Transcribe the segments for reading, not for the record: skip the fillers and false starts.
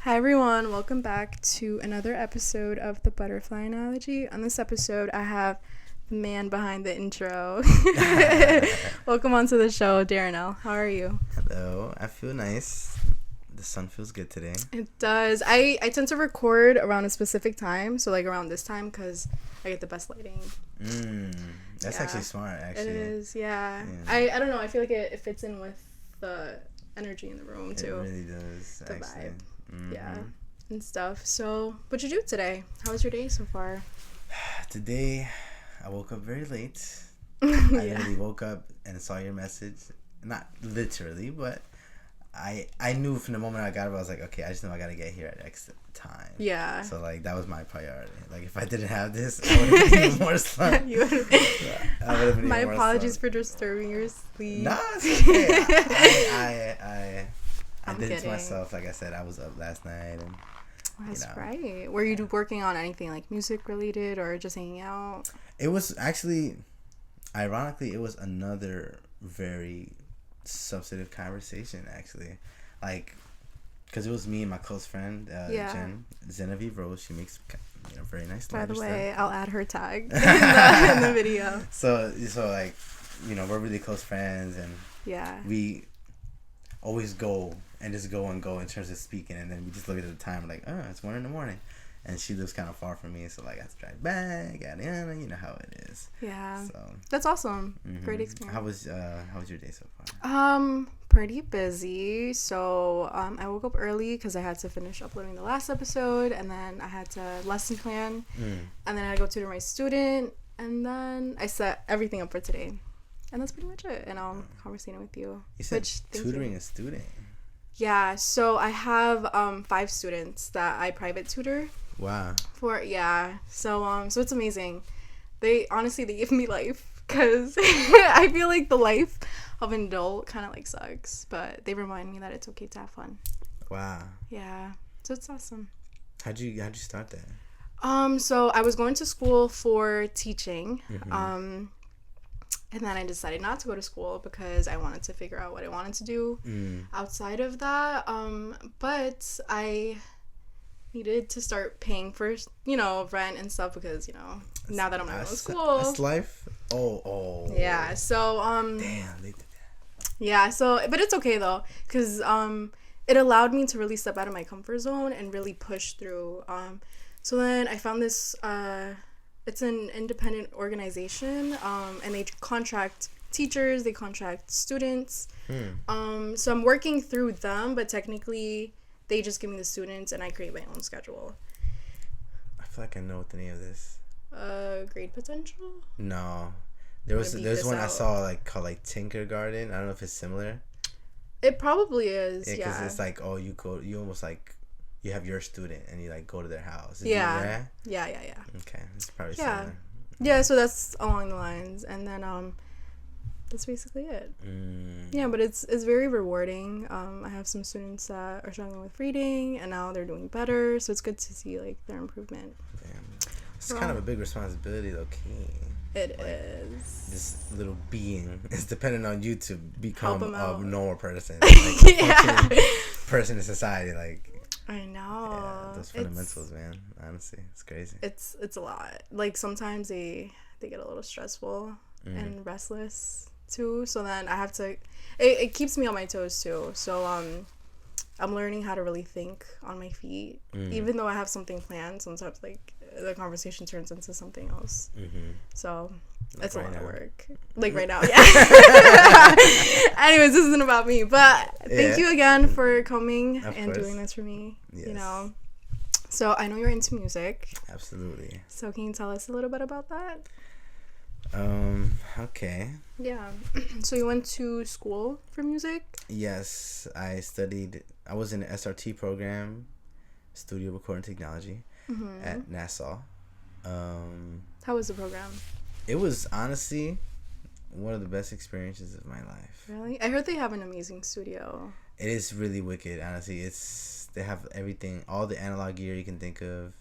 Hi everyone, welcome back to another episode of the Butterfly Analogy. On this episode, I have the man behind the intro. Welcome onto the show, Darinel. How are you? Hello, I feel nice. The sun feels good today. It does. I tend to record around a specific time, so like around this time because I get the best lighting. That's actually smart, actually. It is, yeah. I don't know, I feel like it fits in with the energy in the room too. It really does, the actually. Vibe. Yeah, and stuff. So, what'd you do today? How was your day so far? Today, I woke up very late. Yeah. I literally woke up and saw your message. Not literally, but I knew from the moment I got up, I was like, okay, I just know I gotta get here at X time. Yeah. So, like, that was my priority. Like, if I didn't have this, I would have been even more slumped. My apologies for disturbing your sleep. No, it's okay. I did it to myself. Like I said, I was up last night. And, That's right. Were you working on anything like music related or just hanging out? It was actually, ironically, it was another very substantive conversation, actually. Like, because it was me and my close friend, Genevieve Rose. She makes very nice By the way, stuff. I'll add her tag in the video. So like, we're really close friends, and we always go and just go and go in terms of speaking, and then we just look at the time like, oh, it's 1 a.m, and she lives kind of far from me, so like I have to drive back, you know how it is. Yeah. So that's awesome. Great experience. How was your day so far? Pretty busy. So I woke up early because I had to finish uploading the last episode, and then I had to lesson plan, and then I had to go tutor my student, and then I set everything up for today. And that's pretty much it. And I'm conversating with you. You said tutoring a student. Yeah. So I have 5 students that I private tutor. Wow. So it's amazing. They give me life because I feel like the life of an adult kind of like sucks, but they remind me that it's okay to have fun. Wow. Yeah. So it's awesome. How'd you start that? So I was going to school for teaching. And then I decided not to go to school because I wanted to figure out what I wanted to do outside of that. But I needed to start paying for, rent and stuff because, now that I'm not going to school. That's life? Oh. Yeah, so, damn, they did that. Yeah, so, but it's okay though, because it allowed me to really step out of my comfort zone and really push through. So then I found this, it's an independent organization, and they contract teachers, they contract students. So I'm working through them, but technically they just give me the students and I create my own schedule. I feel like I know what the name of this. Grade Potential? No. There's one I saw called Tinkergarten. I don't know if it's similar. It probably is, yeah. Because it's like, you almost like, you have your student and you go to their house. Yeah. Okay, it's probably similar. Yeah, so that's along the lines, and then that's basically it. Yeah, but it's very rewarding. I have some students that are struggling with reading, and now they're doing better. So it's good to see their improvement. Damn. It's kind of a big responsibility, though, Key. It is. This little being is dependent on you to become a normal person, person in society, I know. Yeah, those fundamentals, man. Honestly, it's crazy. It's a lot. Sometimes they get a little stressful and restless too. So then I have to. It keeps me on my toes too. So I'm learning how to really think on my feet, even though I have something planned. Sometimes the conversation turns into something else. So it's a lot of work. Right now, yeah. Anyways, this isn't about me, but thank you again for coming and doing this for me. Yes. So I know you're into music. Absolutely. So can you tell us a little bit about that? Okay. Yeah. So you went to school for music? Yes, I was in the SRT program, Studio Recording Technology, at Nassau. How was the program? It was honestly one of the best experiences of my life. Really? I heard they have an amazing studio. It is really wicked, honestly. They have everything, all the analog gear you can think of.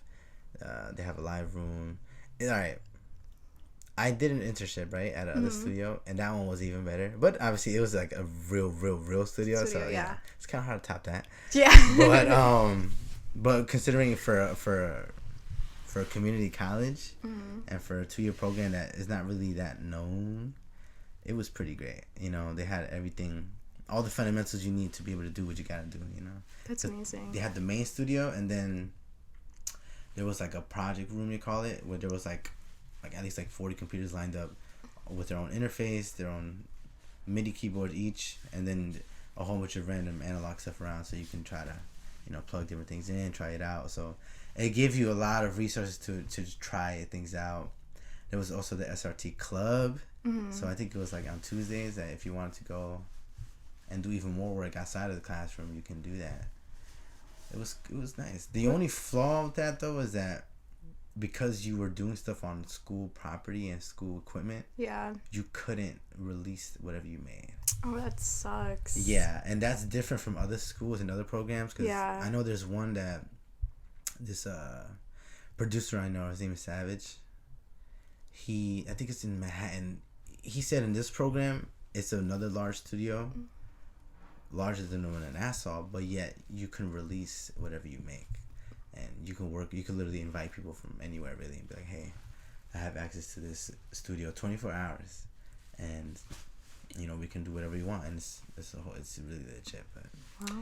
They have a live room. All right. I did an internship, right, at another studio, and that one was even better. But obviously, it was like a real studio. So yeah, it's kind of hard to top that. Yeah. But but considering for a community college and for a 2-year program that is not really that known, it was pretty great. You know, they had everything, all the fundamentals you need to be able to do what you gotta do. You know, that's amazing. They had the main studio, and then there was like a project room, you call it, where there was like at least like 40 computers lined up with their own interface, their own MIDI keyboard each, and then a whole bunch of random analog stuff around, so you can try to, you know, plug different things in, try it out. So it gives you a lot of resources to try things out. There was also the SRT club. So I think it was like on Tuesdays that if you wanted to go and do even more work outside of the classroom, you can do that. It was nice. The only flaw with that though is that because you were doing stuff on school property and school equipment, you couldn't release whatever you made. Oh, that sucks. Yeah, and that's different from other schools and other programs, because I know there's one that this producer I know, his name is Savage. I think it's in Manhattan. He said in this program, it's another large studio, larger than the one in Nassau, but yet you can release whatever you make. And you can literally invite people from anywhere, really, and be like, hey, I have access to this studio 24 hours. And, you know, we can do whatever you want. And it's really legit. But wow.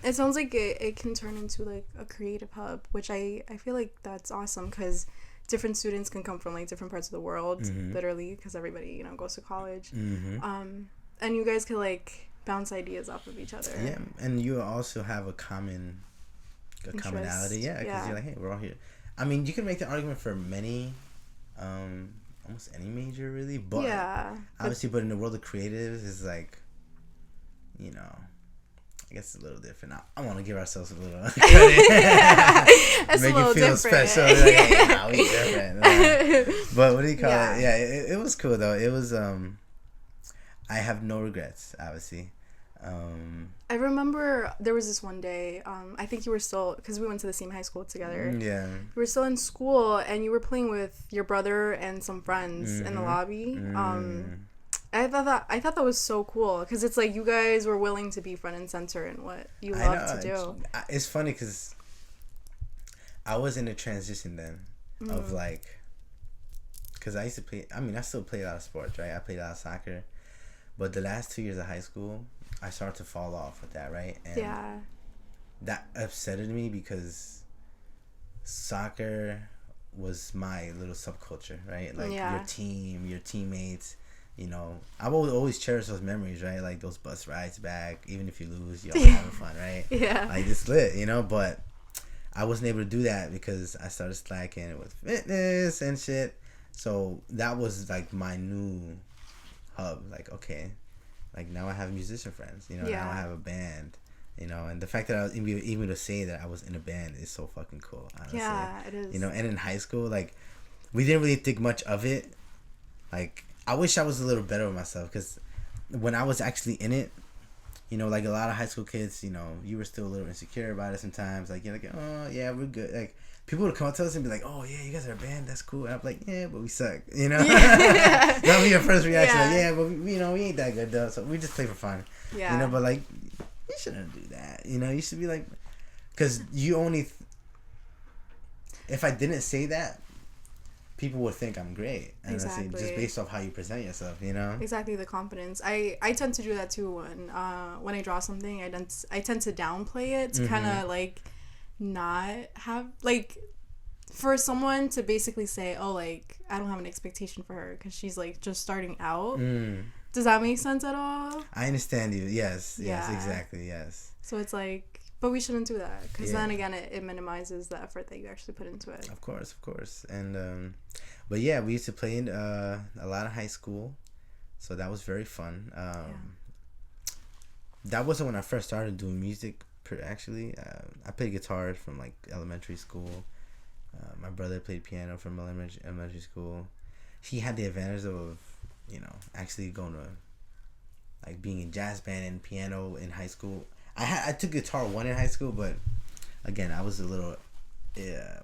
It sounds like it can turn into, like, a creative hub, which I feel like that's awesome, because different students can come from, like, different parts of the world, literally, because everybody, you know, goes to college. And you guys can, like, bounce ideas off of each other. Yeah, and you also have a commonality, because you're like, hey, we're all here. I mean, you can make the argument for many, almost any major, really, but obviously, but in the world of creatives, it's like, you know, I guess it's a little different. I want to give ourselves a little credit. Make it feel special. Like, hey, nah, we different. But what do you call it? Yeah, it was cool, though. It was, I have no regrets, obviously. I remember there was this one day, I think you were still, because we went to the same high school together. Yeah. You were still in school, and you were playing with your brother and some friends in the lobby. I thought that was so cool, because it's like you guys were willing to be front and center in what you love to do. It's funny, because I was in a transition then of like, because I used to play, I mean, I still play a lot of sports, right? I played a lot of soccer, but the last 2 years of high school, I started to fall off with that, right? And that upsetted me, because soccer was my little subculture, right? Like your team, your teammates, you know. I will always cherish those memories, right? Like those bus rides back, even if you lose, you're all having fun, right? Yeah. Like it's lit, you know, but I wasn't able to do that because I started slacking with fitness and shit. So that was like my new hub. Like, okay, like now I have musician friends, you know, now I have a band, you know, and the fact that I was even to say that I was in a band is so fucking cool, honestly. Yeah, it is. You know, and in high school, like, we didn't really think much of it. Like, I wish I was a little better with myself, because when I was actually in it, you know, like a lot of high school kids, you know, you were still a little insecure about it sometimes. Like, you're like, oh, yeah, we're good. Like, people would come up to us and be like, oh, yeah, you guys are a band. That's cool. And I'm like, yeah, but we suck. You know? That would be your first reaction. Like, yeah, but, we ain't that good, though. So we just play for fun. Yeah. You know, but, like, you shouldn't do that. You know, you should be like, because you only, if I didn't say that, people would think I'm great. And exactly. Just based off how you present yourself, you know? Exactly, the confidence. I tend to do that too when I draw something. I tend to downplay it to kind of like not have, like, for someone to basically say, oh, like, I don't have an expectation for her because she's like just starting out. Does that make sense at all? I understand you. Yes, exactly, yes. So it's like, but we shouldn't do that, because then again it minimizes the effort that you actually put into it. Of course. And but yeah, we used to play in a lot of high school, so that was very fun. That wasn't when I first started doing music, actually. I played guitar from like elementary school. My brother played piano from elementary school. He had the advantage of, you know, actually going to like being in jazz band and piano in high school. I took guitar 1 in high school, but again, I was a little,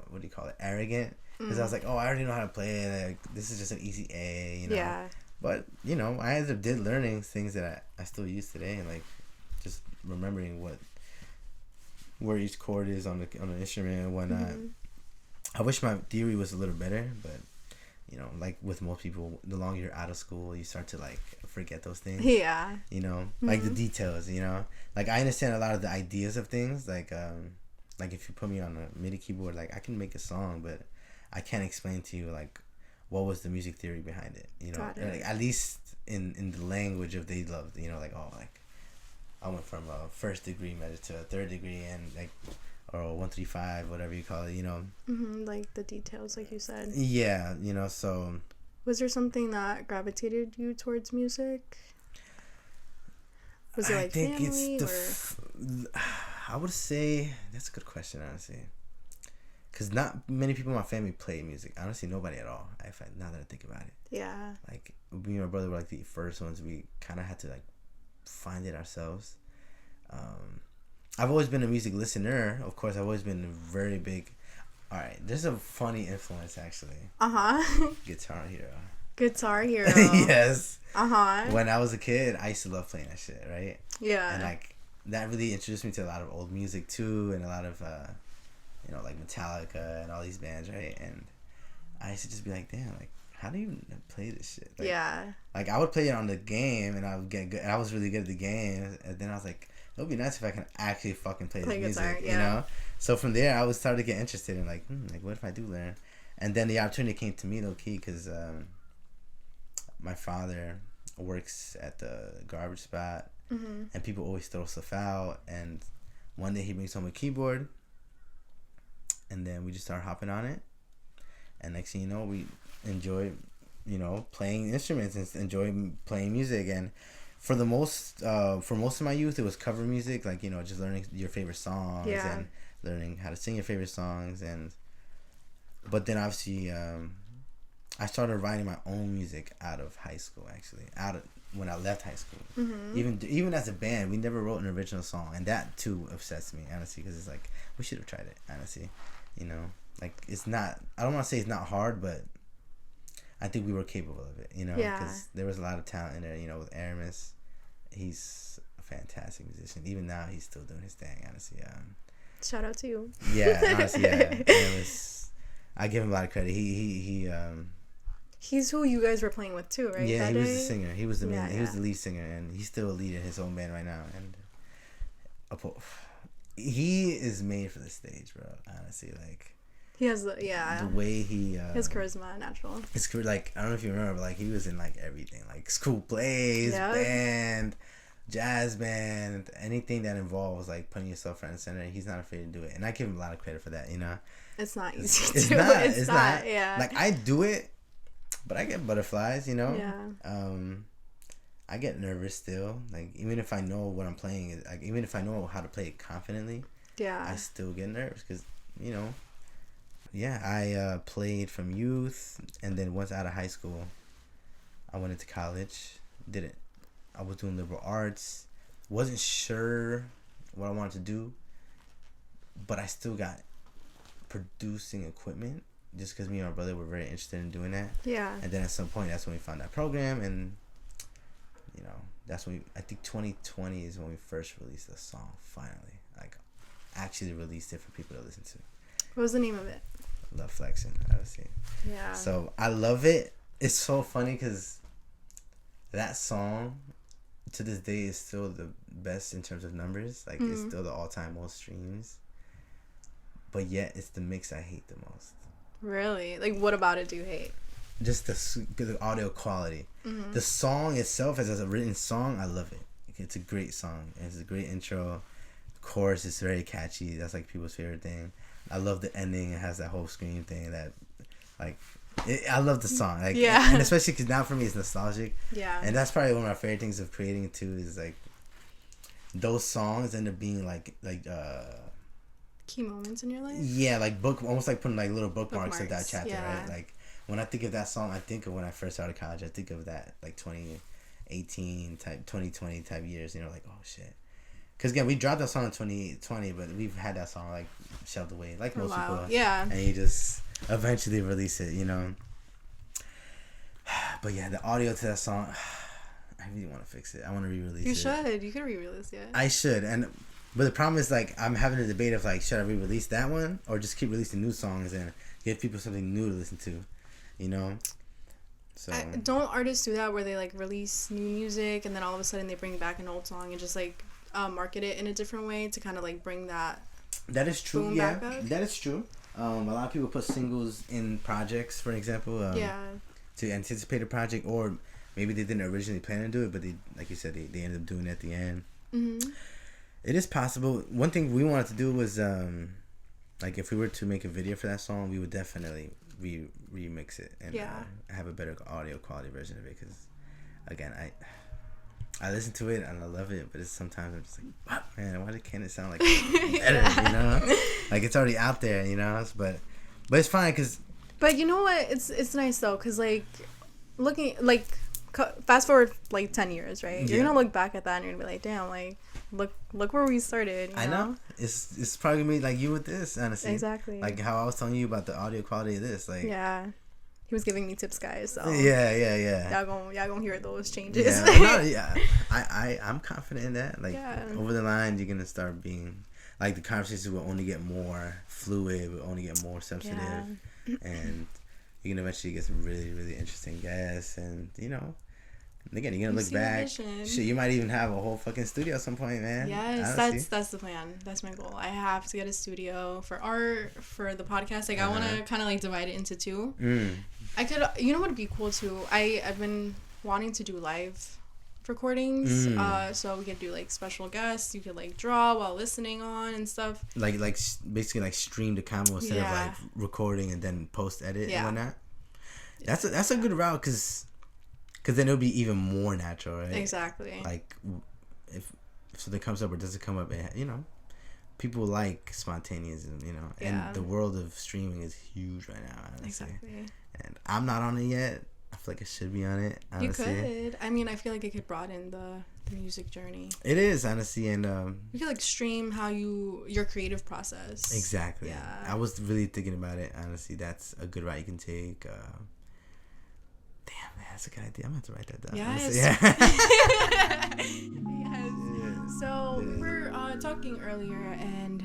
what do you call it, arrogant, because I was like, oh, I already know how to play it. Like, this is just an easy A, you know. Yeah. But, you know, I ended up learning things that I still use today, and like just remembering what where each chord is on the instrument and whatnot. I wish my theory was a little better, but you know, like with most people, the longer you're out of school, you start to like forget those things. Yeah. You know, like the details. You know, like I understand a lot of the ideas of things. Like if you put me on a MIDI keyboard, like I can make a song, but I can't explain to you like what was the music theory behind it. You know, like, at least in the language of they loved. You know, like like I went from a first degree measure to a third degree and like. Or 135, whatever you call it, you know. Like the details, like you said. Yeah, you know, so. Was there something that gravitated you towards music? Was it like family I would say that's a good question, honestly. Because not many people in my family play music. Honestly, nobody at all. Now that I think about it. Yeah. Like me and my brother were like the first ones. We kind of had to like find it ourselves. I've always been a music listener. Of course, I've always been very big. All right, there's a funny influence actually. Guitar Hero. Guitar Hero. Yes. Uh-huh. When I was a kid, I used to love playing that shit, right? Yeah. And like that really introduced me to a lot of old music too, and a lot of you know, like Metallica and all these bands, right? And I used to just be like, damn, like how do you play this shit? Like, yeah. Like I would play it on the game, and I would get good. And I was really good at the game, and then I was like, it would be nice if I can actually fucking play this guitar, music, you know? So from there, I was starting to get interested in like what if I do learn? And then the opportunity came to me low key because my father works at the garbage spot, and people always throw stuff out. And one day he brings home a keyboard, and then we just start hopping on it. And next thing you know, we enjoy, you know, playing instruments and enjoy playing music. And for most of my youth, it was cover music, like, you know, just learning your favorite songs and learning how to sing your favorite songs. But then obviously, I started writing my own music out of high school. Actually, when I left high school, even as a band, we never wrote an original song, and that too obsessed me, honestly, because it's like we should have tried it, honestly, you know, like it's not. I don't want to say it's not hard, but I think we were capable of it, you know, because there was a lot of talent in there, you know, with Aramis. He's a fantastic musician. Even now, he's still doing his thing, honestly. Shout out to you. Yeah, honestly, yeah. Aramis, I give him a lot of credit. He's who you guys were playing with too, right? Yeah, he was the singer. He was the main. He was the lead singer, and he's still a lead in his own band right now. And he is made for the stage, bro. Honestly, like. He has the way he his charisma, natural. His like I don't know if you remember, but like he was in like everything, like school plays, band, jazz band, anything that involves like putting yourself front and center. He's not afraid to do it, and I give him a lot of credit for that. You know, it's not easy. It's not. Yeah, like I do it, but I get butterflies. You know. Yeah. I get nervous still. Like even if I know what I'm playing, like even if I know how to play it confidently, I still get nervous because you know. Yeah, I played from youth, and then once out of high school, I went into college. I was doing liberal arts. Wasn't sure what I wanted to do, but I still got producing equipment just because me and my brother were very interested in doing that. Yeah. And then at some point, that's when we found that program, and you know, that's when I think 2020 is when we first released the song. Finally, like, actually released it for people to listen to. What was the name of it? Love Flexing, obviously. Yeah. So I love it. It's so funny because that song to this day is still the best in terms of numbers. Like it's still the all-time most streams. But yet it's the mix I hate the most. Really? Like what about it do you hate? Just the audio quality. The song itself as a written song, I love it. It's a great song. It's a great intro. The chorus is very catchy. That's like people's favorite thing. I love the ending. It has that whole scream thing that, like, I love the song. Like, and especially because now for me it's nostalgic. Yeah. And that's probably one of my favorite things of creating too is like, those songs end up being like key moments in your life. Yeah, like almost like putting like little bookmarks of that chapter, right? Like when I think of that song, I think of when I first started college. I think of that like 2018 type, 2020 type years. You know, like oh shit. Because, again, we dropped that song in 2020, but we've had that song, like, shelved away, like most people. Yeah. And you just eventually release it, you know. But, yeah, the audio to that song, I really want to fix it. I want to re-release it. You should. You could re-release it. I should. And But the problem is, like, I'm having a debate of, like, should I re-release that one or just keep releasing new songs and give people something new to listen to, you know? So don't artists do that where they, like, release new music and then all of a sudden they bring back an old song and just, like, market it in a different way to kind of, like, bring that is true. Yeah, that is true. A lot of people put singles in projects, for example, to anticipate a project, or maybe they didn't originally plan to do it, but they, like you said, they ended up doing it at the end. Mm-hmm. It is possible. One thing we wanted to do was, like, if we were to make a video for that song, we would definitely remix it and have a better audio quality version of it. Because, again, I listen to it and I love it, but it's sometimes I'm just like, what, man? Why can't it sound like better? You know, like it's already out there. You know, but it's fine because. But you know what? It's nice though, cause like looking like fast forward like 10 years, right? You're gonna look back at that and you're gonna be like, damn, like look where we started. I know. It's probably gonna be like you with this, honestly. Exactly. Like how I was telling you about the audio quality of this, like. Yeah. He was giving me tips, guys. So yeah. Y'all gonna hear those changes. I'm confident in that. Like over the line, you're gonna start being like the conversations will only get more fluid, will only get more sensitive, and you can eventually get some really really interesting guests, and you know. Again, you're gonna look back. Shit, you might even have a whole fucking studio at some point, man. Yes, that's the plan. That's my goal. I have to get a studio for art, for the podcast. Like, I want to kind of like divide it into two. I could, you know, what would be cool too. I've been wanting to do live recordings. So we could do like special guests. You could like draw while listening on and stuff. Like basically like stream the combo instead of like recording and then post edit and whatnot. That's a good route because then it'll be even more natural, right? Exactly. Like, if something comes up or doesn't come up, you know, people like spontaneous, and you know, and the world of streaming is huge right now, honestly. Exactly. And I'm not on it yet. I feel like I should be on it, honestly. You could. I mean, I feel like it could broaden the music journey. It is, honestly, and you could like stream how your creative process. Exactly. Yeah. I was really thinking about it, honestly. That's a good route you can take. Damn, man, that's a good idea. I'm going to have to write that down. Yes. Yes. So we were talking earlier, and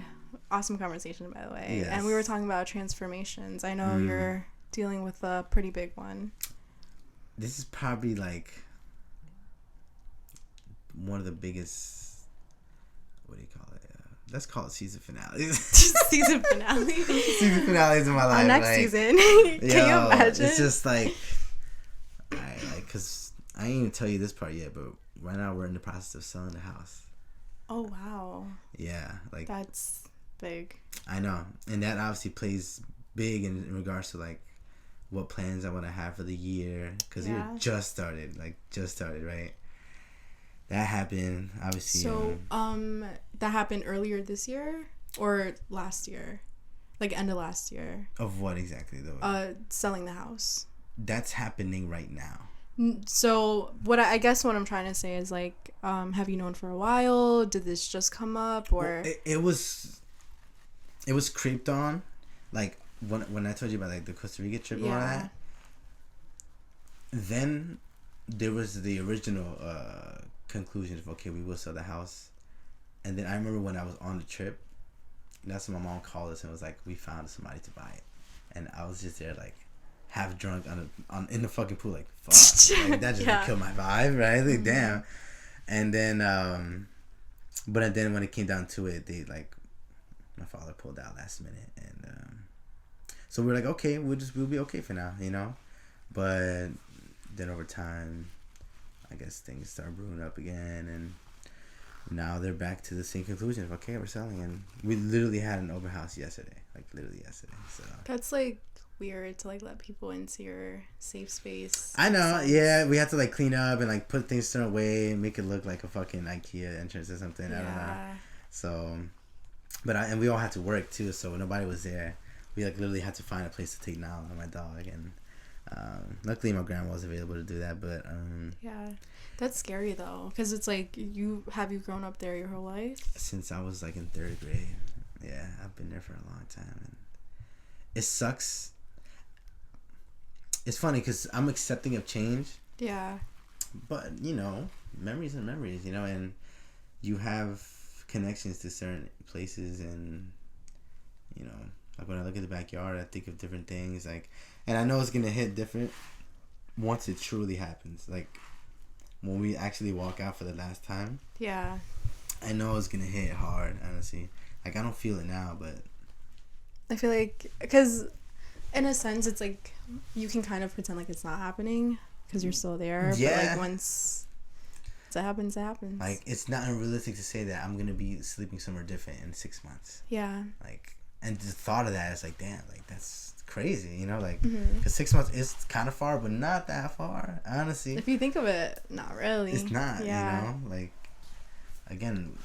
awesome conversation, by the way. Yes. And we were talking about transformations. I know you're dealing with a pretty big one. This is probably like one of the biggest, what do you call it? Let's call it season finales. Season finales? Season finales in my life. Next season. Can you imagine? It's just like... Because I didn't even tell you this part yet, but right now we're in the process of selling the house. Oh, wow. Yeah. Like that's big. I know. And that obviously plays big in regards to, like, what plans I want to have for the year. Because you just started, right? That happened, obviously. So, that happened earlier this year or last year? Like, end of last year. Of what exactly, though? Selling the house. That's happening right now. So what I guess what I'm trying to say is like, have you known for a while? Did this just come up, or well, it was creeped on, like when I told you about like the Costa Rica trip and all that. Then there was the original conclusion of okay, we will sell the house, and then I remember when I was on the trip, that's when my mom called us and was like, we found somebody to buy it, and I was just there like. Half drunk in the fucking pool, like fuck, like, that just killed my vibe, right? Like damn. And then, but then when it came down to it, they like, my father pulled out last minute, and so we're like, okay, we'll be okay for now, you know. But then over time, I guess things start brewing up again, and now they're back to the same conclusion of okay, we're selling, and we literally had an open house yesterday, So that's like. Weird to like let people into your safe space. I know, yeah. We have to like clean up and like put things a certain way, and make it look like a fucking IKEA entrance or something. I don't know. So, and we all had to work too, so nobody was there. We like literally had to find a place to take Nala and my dog, and luckily my grandma was available to do that. But yeah, that's scary though, because it's like you grown up there your whole life? Since I was like in 3rd grade. Yeah, I've been there for a long time, and it sucks. It's funny because I'm accepting of change. Yeah. But, you know, memories and memories, you know, and you have connections to certain places, and you know, like when I look at the backyard, I think of different things, like, and I know it's gonna hit different once it truly happens. Like when we actually walk out for the last time. Yeah. I know it's gonna hit hard, honestly. Like I don't feel it now, but I feel like, because in a sense, it's like you can kind of pretend like it's not happening because you're still there. Yeah. But like once it happens, it happens. Like it's not unrealistic to say that I'm gonna be sleeping somewhere different in 6 months. Yeah. Like, and the thought of that is like, damn, like that's crazy, you know, like because 6 months is kind of far, but not that far, honestly. If you think of it, not really. It's not, yeah. You know, like again,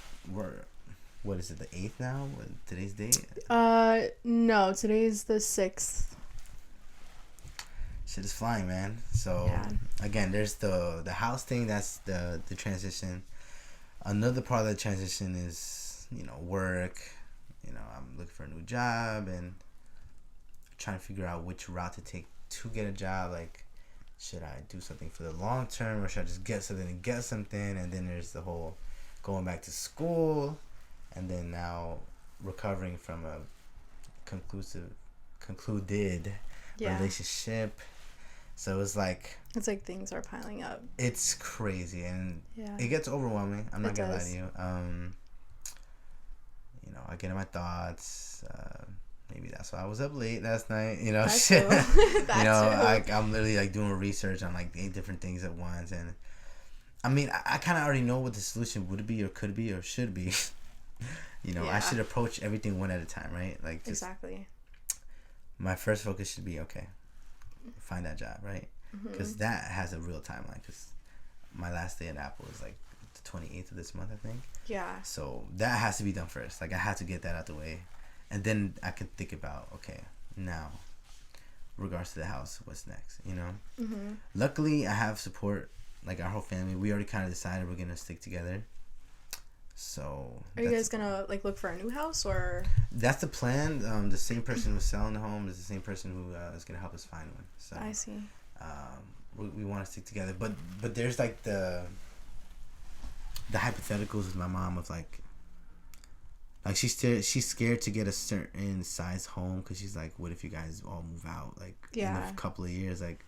what is it, the 8th now? What today's date? No, today's the 6th. Shit is flying, man. So yeah. Again, there's the house thing. That's the transition. Another part of the transition is, you know, work. You know, I'm looking for a new job and trying to figure out which route to take to get a job. Like, should I do something for the long term, or should I just get something to get something? And then there's the whole going back to school, and then now recovering from a concluded relationship. So it's like things are piling up. It's crazy, and it gets overwhelming. I'm not gonna lie to you. You know, I get in my thoughts. Maybe that's why I was up late last night. You know, shit. You know, I'm literally like doing research on like 8 different things at once, and I mean, I kind of already know what the solution would be, or could be, or should be. You know, I should approach everything one at a time, right? Like just, exactly. My first focus should be, okay, find that job, right? Because that has a real timeline. Because my last day at Apple is like the 28th of this month, I think. Yeah. So that has to be done first. Like I have to get that out the way, and then I can think about, okay, now, regards to the house, what's next? You know. Luckily, I have support. Like our whole family, we already kind of decided we're gonna stick together. So are you guys gonna like look for a new house, or? That's the plan. The same person who's selling the home is the same person who is gonna help us find one. So I see. We want to stick together, but there's like the hypotheticals with my mom of like she's scared to get a certain size home because she's like, what if you guys all move out like in a couple of years? Like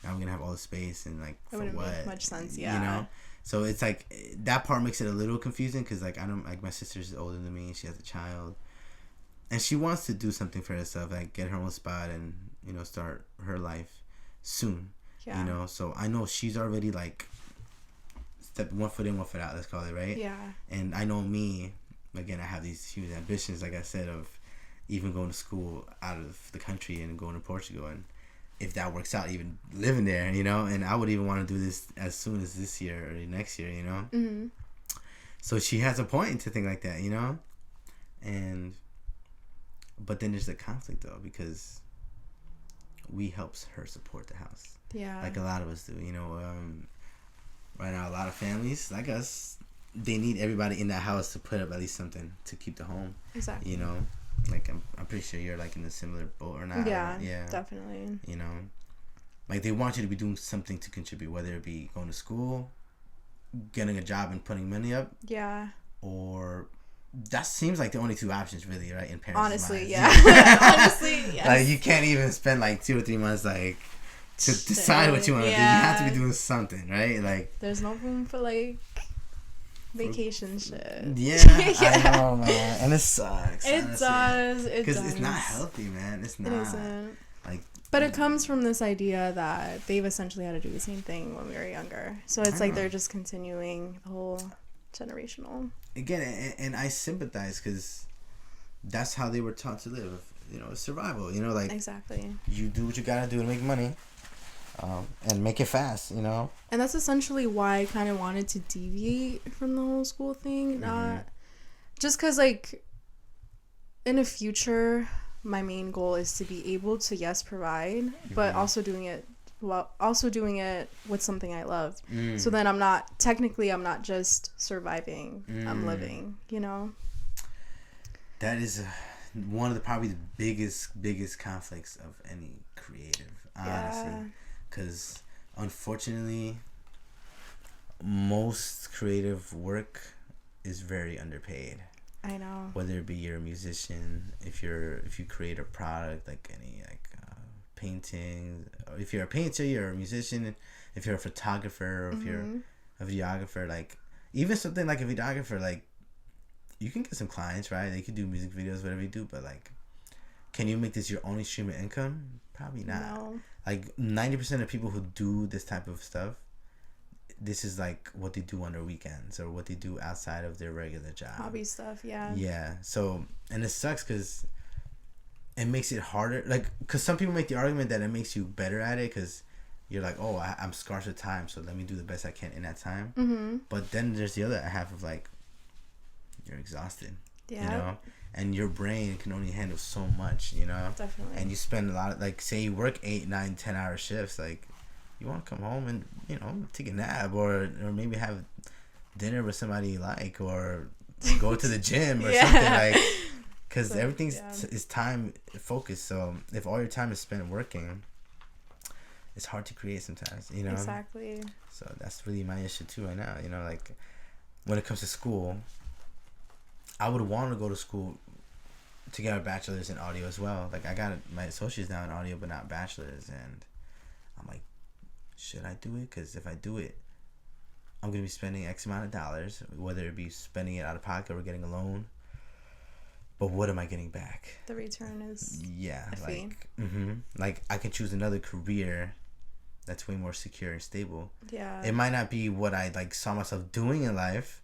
now I'm gonna have all the space and like that wouldn't make much sense. Yeah, you know. So it's like that part makes it a little confusing because like I don't, like my sister's older than me, she has a child, and she wants to do something for herself, like get her own spot and, you know, start her life soon. Yeah. You know, so I know she's already like step 1 foot in, 1 foot out, let's call it, right? Yeah. And I know me, again, I have these huge ambitions, like I said, of even going to school out of the country and going to Portugal, and if that works out, even living there, you know, and I would even want to do this as soon as this year or next year, you know. So she has a point to think like that, you know, but then there's the conflict though, because we helps her support the house, like a lot of us do, you know. Right now, a lot of families like us, they need everybody in that house to put up at least something to keep the home. Exactly. You know. Like I'm pretty sure you're like in a similar boat or not. Yeah, definitely. You know, like they want you to be doing something to contribute, whether it be going to school, getting a job and putting money up. Yeah. Or that seems like the only 2 options, really, right? In parents' honestly, minds. Yeah. Honestly, yes. Like you can't even spend like 2 or 3 months like to decide what you want to do. You have to be doing something, right? Like there's no room for like vacation shit. Yeah, I know, man, and it sucks. It honestly. Does. Because it's not healthy, man. It's not. It isn't. Like, but it comes from this idea that they've essentially had to do the same thing when we were younger. So it's like they're just continuing the whole generational. Again, and I sympathize because that's how they were taught to live. You know, survival. You know, like exactly. You do what you gotta do to make money. And make it fast, you know? And that's essentially why I kind of wanted to deviate from the whole school thing. Not just because, like, in the future, my main goal is to be able to, yes, provide, but also doing it with something I love. So then I'm not just surviving, I'm living, you know? That is one of the probably the biggest conflicts of any creative, honestly. Yeah. Because, unfortunately, most creative work is very underpaid. I know. Whether it be you're a musician, if you create a product like any painting, or if you're a painter, you're a musician, if you're a photographer, or if you're a videographer, like even something like a videographer, like you can get some clients, right? They could do music videos, whatever you do, but like, can you make this your only stream of income? Probably not. No. Like 90% of people who do this type of stuff, this is like what they do on their weekends or what they do outside of their regular job. Hobby stuff, yeah. Yeah. So, and it sucks because it makes it harder. Like, because some people make the argument that it makes you better at it because you're like, oh, I'm scarce with time, so let me do the best I can in that time. Mm-hmm. But then there's the other half of like, you're exhausted. Yeah. You know? And your brain can only handle so much, you know? Definitely. And you spend a lot of, like, say you work 8, 9, 10-hour shifts, like, you want to come home and, you know, take a nap or maybe have dinner with somebody you like or go to the gym or something like, because everything is time focused. So if all your time is spent working, it's hard to create sometimes, you know? Exactly. So that's really my issue too right now, you know, like when it comes to school, I would want to go to school to get a bachelor's in audio as well. Like I got my associates now in audio but not bachelor's, and I'm like, should I do it? Because if I do it, I'm going to be spending X amount of dollars, whether it be spending it out of pocket or getting a loan. But what am I getting back? The return is iffy. Like I can choose another career that's way more secure and stable. Yeah. It might not be what I like saw myself doing in life,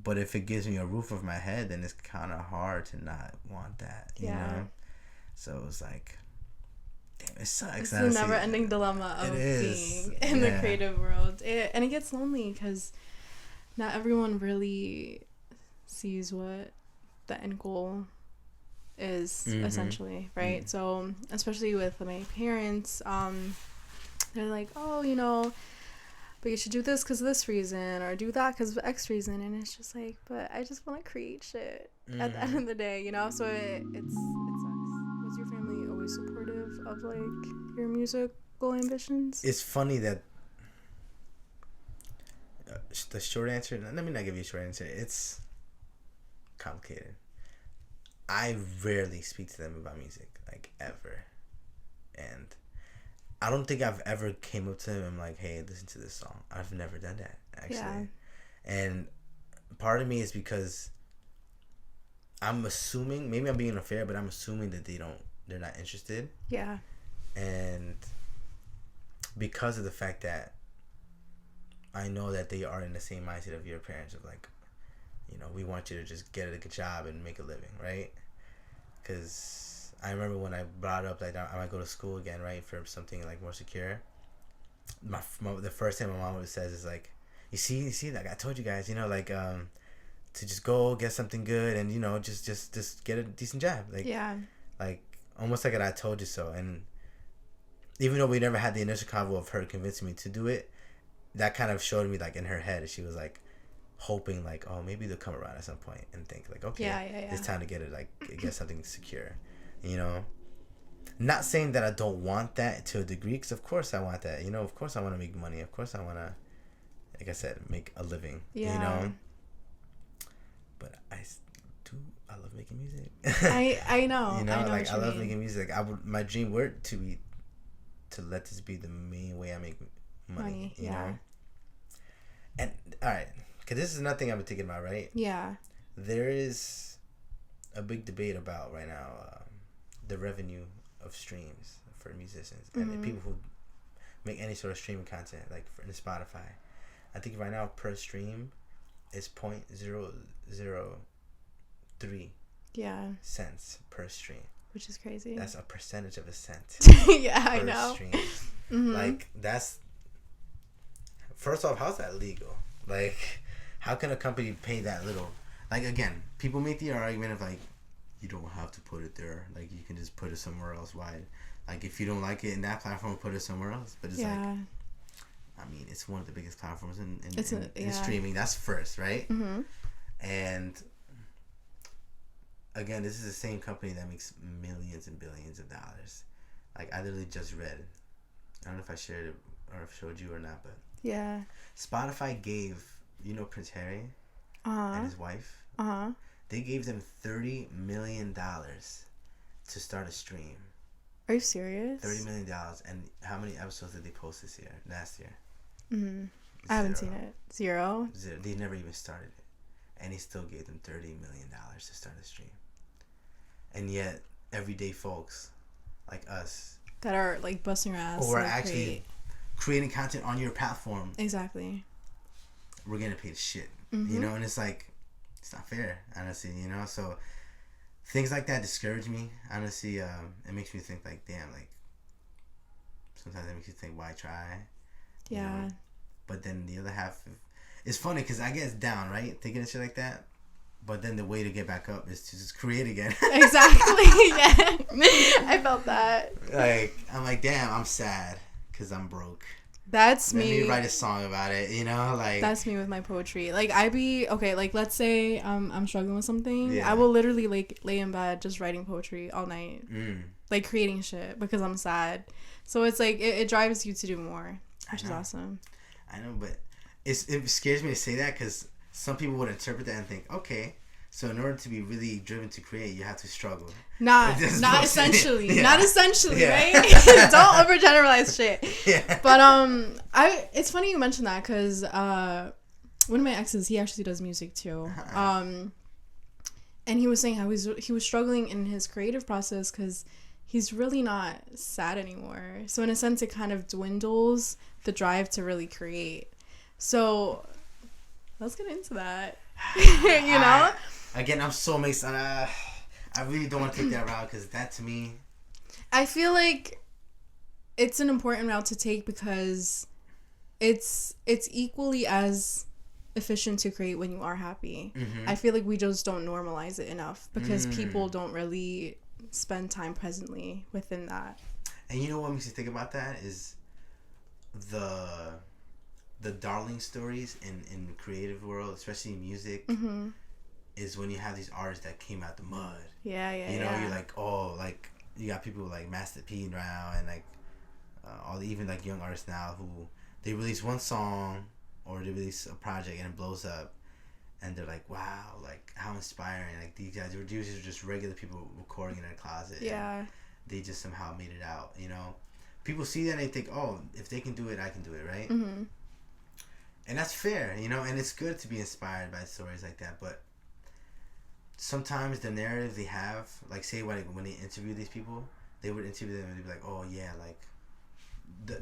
but if it gives me a roof over my head, then it's kind of hard to not want that, you know? So it's like, damn, it sucks. It's a never-ending dilemma of being in the creative world. And it gets lonely because not everyone really sees what the end goal is, essentially, right? So, especially with my parents, they're like, oh, you know, but you should do this because of this reason or do that because of X reason. And it's just like, but I just want to create shit at the end of the day, you know? So it sucks. Was your family always supportive of like your musical ambitions? It's funny that the short answer, let me not give you a short answer. It's complicated. I rarely speak to them about music, like ever. And I don't think I've ever came up to him and like, hey, listen to this song. I've never done that, actually. Yeah. And part of me is because I'm assuming, maybe I'm being unfair, but I'm assuming that they're not interested. Yeah. And because of the fact that I know that they are in the same mindset of your parents of like, you know, we want you to just get a good job and make a living, right? Because I remember when I brought up like I might go to school again, right, for something like more secure. The first thing my mom always says is like, you see, like I told you guys, you know, like to just go get something good and you know just get a decent job, like like almost like an I told you so. And even though we never had the initial convo of her convincing me to do it, that kind of showed me like in her head she was like hoping like, oh, maybe they'll come around at some point and think like, okay, it's time to get it, like get something secure. You know, not saying that I don't want that to a degree, because of course I want that. You know, of course I want to make money. Of course I want to, like I said, make a living. Yeah. You know, but I love making music. I know. You know, I love making music. My dream were to let this be the main way I make money. You know, and all right, because this is nothing I've been thinking about, right? Yeah. There is a big debate about right now. The revenue of streams for musicians and people who make any sort of streaming content, like for Spotify. I think right now per stream is 0.003 cents per stream, which is crazy. That's a percentage of a cent. Yeah, I know. Stream. Like that's, first off, how's that legal? Like, how can a company pay that little? Like, again, people make the argument of like, you don't have to put it there. Like, you can just put it somewhere else. Why? Like, if you don't like it in that platform, put it somewhere else. But it's like, I mean, it's one of the biggest platforms in streaming. That's first, right? And again, this is the same company that makes millions and billions of dollars. Like, I literally just read, I don't know if I shared it or if showed you or not, but Spotify gave, you know, Prince Harry? and his wife. They gave them $30 million to start a stream. Are you serious? $30 million. And how many episodes did they post last year? I haven't seen it. Zero. They never even started it. And he still gave them $30 million to start a stream. And yet, everyday folks like us that are like busting our ass, or actually creating content on your platform. Exactly. We're getting paid shit, you know, and it's like, it's not fair, honestly, you know. So things like that discourage me, honestly. It makes me think like, damn, like sometimes it makes you think, why try? Yeah. You know? But then the other half, it's funny because I get down, right, thinking of shit like that. But then the way to get back up is to just create again. Exactly. Yeah. I felt that. Like, I'm like, damn, I'm sad because I'm broke. That's me. Let me write a song about it, you know? Like, that's me with my poetry. Like, like, let's say I'm struggling with something. Yeah. I will literally, like, lay in bed just writing poetry all night. Like, creating shit because I'm sad. So it's like, it drives you to do more, which is awesome. I know, but it scares me to say that because some people would interpret that and think, okay, so in order to be really driven to create, you have to struggle. Not essentially. Yeah. Not essentially, right? Don't overgeneralize shit. Yeah. But it's funny you mentioned that because one of my exes, he actually does music too. And he was saying how he was struggling in his creative process because he's really not sad anymore. So in a sense, it kind of dwindles the drive to really create. So let's get into that. You know? Again, I'm so mixed. I really don't want to take that route because that to me, I feel like it's an important route to take because it's equally as efficient to create when you are happy. I feel like we just don't normalize it enough because people don't really spend time presently within that. And you know what makes me think about that is the darling stories in the creative world, especially in music, is when you have these artists that came out the mud. Yeah. You know, you're like, oh, like you got people like Master P now and like even like young artists now who they release one song or they release a project and it blows up, and they're like, wow, like how inspiring! Like these guys were just regular people recording in their closet. Yeah. They just somehow made it out. You know, people see that and they think, oh, if they can do it, I can do it, right? And that's fair, you know, and it's good to be inspired by stories like that, but sometimes the narrative they have, like say when they interview these people, they would interview them and they'd be like, oh yeah, like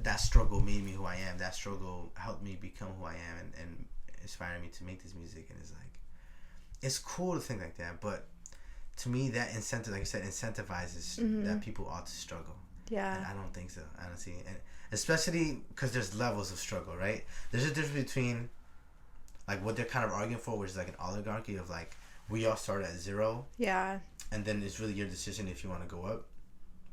that struggle made me who I am, that struggle helped me become who I am and inspired me to make this music. And it's like, it's cool to think like that, but to me that like I said, incentivizes that people ought to struggle. Yeah. And I don't think so, honestly. And especially because there's levels of struggle, right? There's a difference between like what they're kind of arguing for, which is like an oligarchy of like, we all start at zero. Yeah. And then it's really your decision if you want to go up.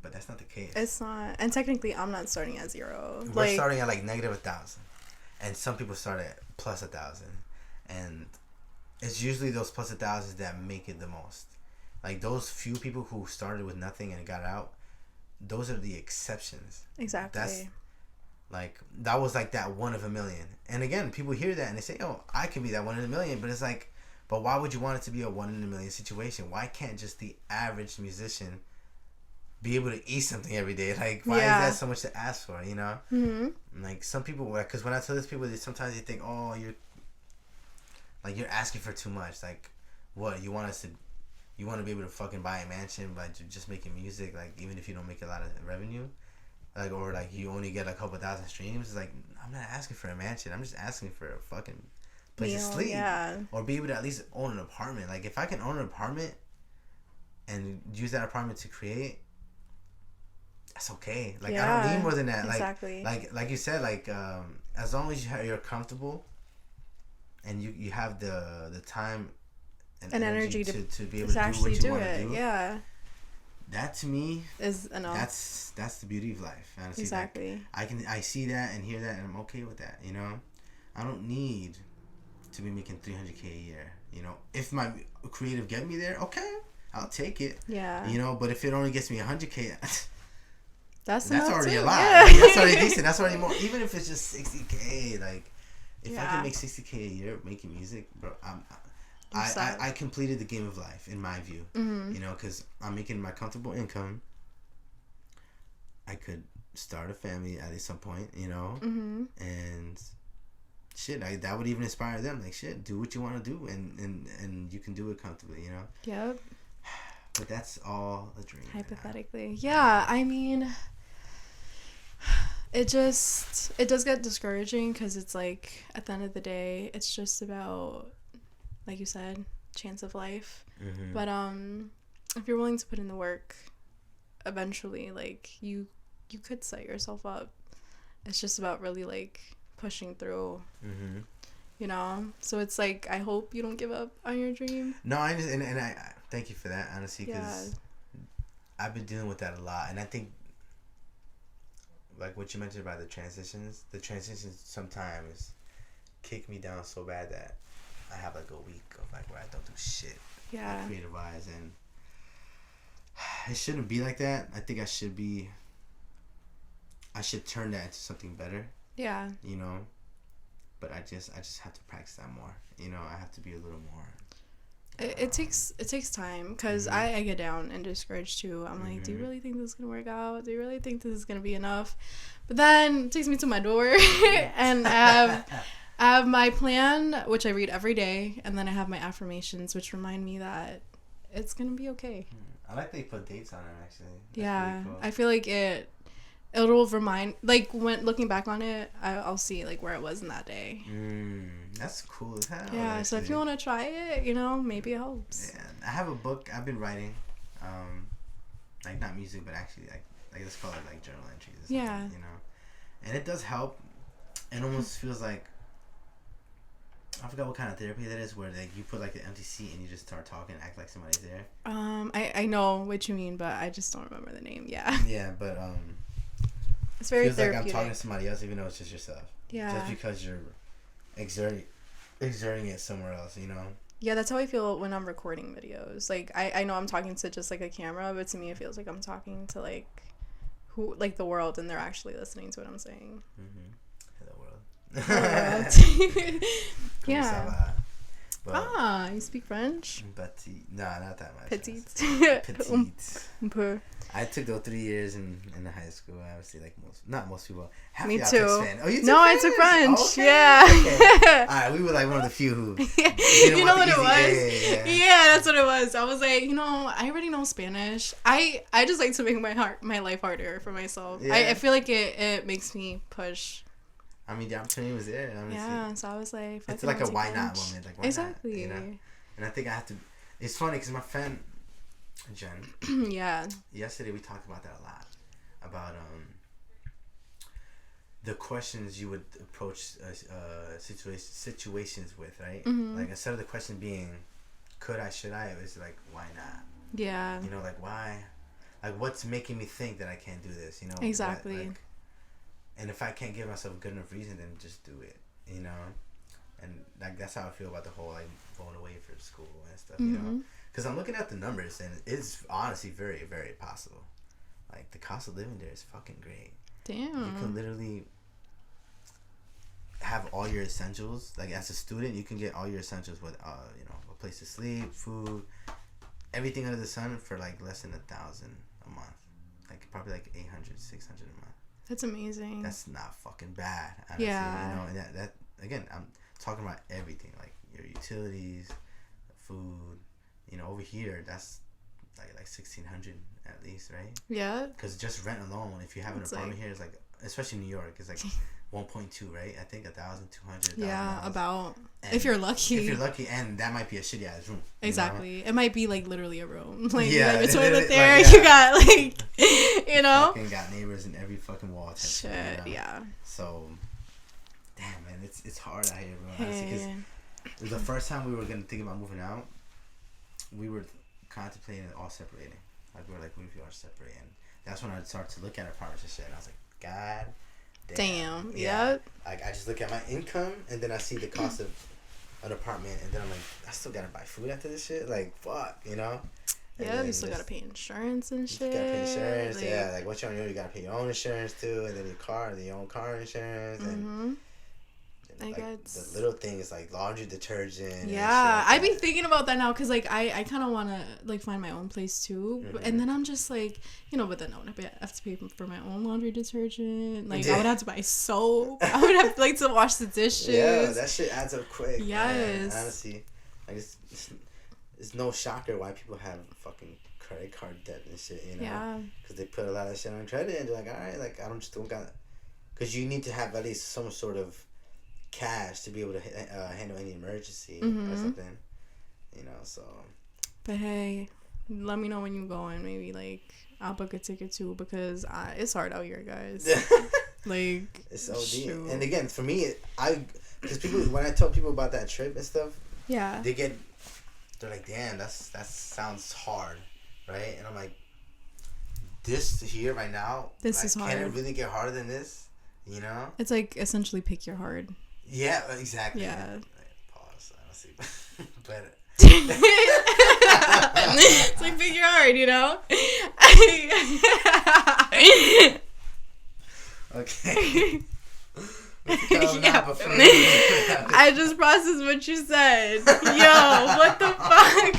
But that's not the case. It's not. And technically, I'm not starting at zero. We're starting at like negative 1,000. And some people start at plus 1,000. And it's usually those plus 1,000s that make it the most. Like those few people who started with nothing and got out, those are the exceptions. Exactly. That's like, that was like that 1 of a million. And again, people hear that and they say, oh, I could be that 1 in a million. But it's like, but why would you want it to be a 1 in a million situation? Why can't just the average musician be able to eat something every day? Like, why is that so much to ask for, you know? Like, some people, because when I tell these people, sometimes they think, oh, you're asking for too much. Like, what, you want to be able to fucking buy a mansion by just making music, like, even if you don't make a lot of revenue? Like, or, like, you only get a couple thousand streams? It's like, I'm not asking for a mansion. I'm just asking for a fucking place to sleep. Yeah. Or be able to at least own an apartment. Like, if I can own an apartment and use that apartment to create, that's okay. Like, I don't need more than that. Exactly. Like you said, like, as long as you're comfortable and you have the time and energy to be able to do what you want to do. Yeah. That to me is enough. That's the beauty of life. Honestly. Exactly. Like, I see that and hear that and I'm okay with that. You know, I don't need to be making $300K a year. You know, if my creative get me there, okay, I'll take it. Yeah. You know, but if it only gets me $100K, that's already too. a lot. Yeah. Like, that's already decent. That's already more. Even if it's just $60K, like if I can make $60K a year making music, bro, I completed the game of life in my view. Mm-hmm. You know, because I'm making my comfortable income. I could start a family at some point, you know, mm-hmm. and shit, that would even inspire them. Like, shit, do what you want to do, and you can do it comfortably, you know. Yep. But that's all a dream. Hypothetically, right, yeah. I mean, it does get discouraging because it's like at the end of the day, it's just about, like you said, chance of life. Mm-hmm. But if you're willing to put in the work, eventually, like you could set yourself up. It's just about really like pushing through. Mm-hmm. You know, so it's like I hope you don't give up on your dream. No, I just, and I thank you for that, honestly, because I've been dealing with that a lot, and I think like what you mentioned about the transitions sometimes kick me down so bad that I have like a week of like where I don't do shit. Yeah. Like, creative wise, and it shouldn't be like that. I think I should turn that into something better. Yeah. You know, but I just have to practice that more. You know, I have to be a little more. It takes time because mm-hmm. I get down and discouraged too. I'm like, do you really think this is gonna work out? Do you really think this is gonna be enough? But then it takes me to my door, and I have my plan, which I read every day, and then I have my affirmations, which remind me that it's gonna be okay. I like that you put dates on it. Actually, that's yeah, really cool. I feel like it'll remind, like when looking back on it, I'll see like where it was in that day. That's cool as hell. Yeah, actually. So if you want to try it, you know, maybe it helps. Yeah, I have a book I've been writing, like not music, but actually like let's call it like journal entries. Or something, yeah, you know, and it does help. It almost feels like, I forgot what kind of therapy that is, where like you put like an empty seat and you just start talking, and act like somebody's there. I know what you mean, but I just don't remember the name. Yeah. Yeah, but it's very feels therapeutic. Like I'm talking to somebody else, even though it's just yourself. Yeah. Just because you're exerting it somewhere else, you know. Yeah, that's how I feel when I'm recording videos. Like I know I'm talking to just like a camera, but to me it feels like I'm talking to like the world, and they're actually listening to what I'm saying. Mm-hmm. Hello world. Yeah. But, you speak French? Petit. No, not that much. Petite. Petite. I took those 3 years in the high school. Obviously, like not most people. Half Me of too. took Spanish. Oh, you took No, Spanish? I took French. Okay. Yeah. Okay. All right, we were like one of the few who. You know what it was? Yeah, that's what it was. I was like, I already know Spanish. I just like to make my life harder for myself. Yeah. I feel like it makes me push. I mean, the opportunity was there. Yeah, so I was like, it's like a why not moment. Like, why exactly. Not, you know? And I think I have to. It's funny because my friend Jen. Yeah. Yesterday we talked about that a lot, about the questions you would approach situations with, right? Mm-hmm. Like instead of the question being, could I, should I? It was like, why not? Yeah. You know, like why? Like what's making me think that I can't do this? You know. Exactly. And if I can't give myself a good enough reason, then just do it. You know. And like that's how I feel about the whole like going away for school and stuff. Mm-hmm. You know. Because I'm looking at the numbers, and it's honestly very, very possible. Like, the cost of living there is fucking great. Damn. You can literally have all your essentials. Like, as a student, you can get all your essentials with, a place to sleep, food, everything under the sun for, like, less than $1,000 a month. Like, probably, like, $800, $600 a month. That's amazing. That's not fucking bad, honestly. Yeah. You know, and that again, I'm talking about everything. Like, your utilities, food. You know, over here, that's like 1,600 at least, right? Yeah. Because just rent alone, if you have an apartment here, it's like, especially in New York, it's like 1.2, right? I think 1,200. Yeah, about. And if you're lucky. If you're lucky, and that might be a shitty ass room. Exactly. Know? It might be like literally a room. Like yeah, you have a toilet there. Like, yeah. You got like, you know. Fucking got neighbors in every fucking wall. Shit. You know? Yeah. So, damn man, it's hard out here, bro. Because the first time we were gonna think about moving out, we were contemplating all separating. Like, we were like, what if we are separating? And that's when I started to look at apartments and shit. And I was like, God damn. Yeah. Yep. Like, I just look at my income, and then I see the cost of an apartment, and then I'm like, I still gotta buy food after this shit? Like, fuck, you know? Yeah, you still gotta pay insurance and shit. You gotta pay insurance, yeah. Like, once you're on your own, you gotta pay your own insurance, too. And then your own car insurance. And I like, guess the little things like laundry detergent. Yeah, I've been thinking about that now because like I kind of want to like find my own place too, and then I'm just like, but then I would have to pay for my own laundry detergent. Like I would have to buy soap. I would have like to wash the dishes. Yeah, that shit adds up quick. Yes, man. Honestly, like it's no shocker why people have fucking credit card debt and shit. Yeah, because they put a lot of shit on credit and they're like, all right, like I don't got. Because you need to have at least some sort of cash to be able to handle any emergency or something, so. But hey, let me know when you're going. Maybe, like, I'll book a ticket, too, because it's hard out here, guys. Like, it's OD. Shoot. And again, for me, because people, when I tell people about that trip and stuff, yeah, they're like, damn, that sounds hard, right? And I'm like, this here right now, this is hard. Can it really get harder than this? It's like essentially pick your hard. Yeah, exactly. Yeah. Pause. I don't see. But it's like pick your hard, Okay. Yeah. I just processed what you said. Yo, what the fuck?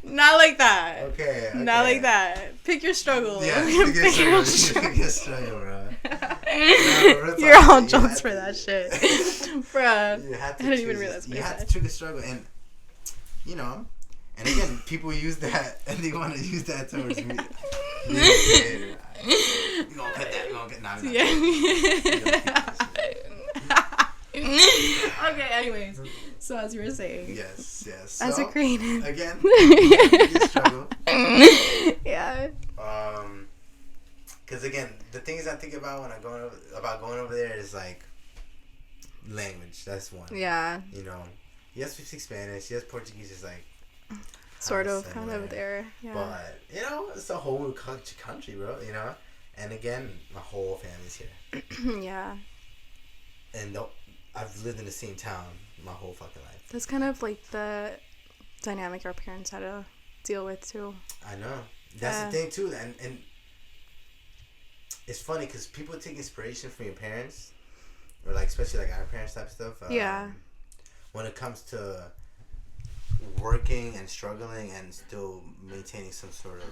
Not like that. Okay. Not like that. Pick your struggle. Yeah, pick your struggle, bro. You're all jokes for that shit. Bruh. I didn't even realize what you have to choose a struggle. And, and again, people use that, and they want to use that towards me. You're going to cut that. You're going to get... Nah, okay, anyways. So as you were saying. Yes. As a creative. Again, you struggle. Yeah. Because again, the things I think about when I'm going over there is like language. That's one. Yeah. Yes, we speak Spanish. Yes, Portuguese is like sort of kind of there. Yeah. But it's a whole country, bro. And again, my whole family's here. Yeah. And I've lived in the same town my whole fucking life. That's kind of like the dynamic our parents had to deal with too. I know. That's the thing too, and it's funny because people take inspiration from your parents, or like especially like our parents type stuff. Yeah. When it comes to working and struggling and still maintaining some sort of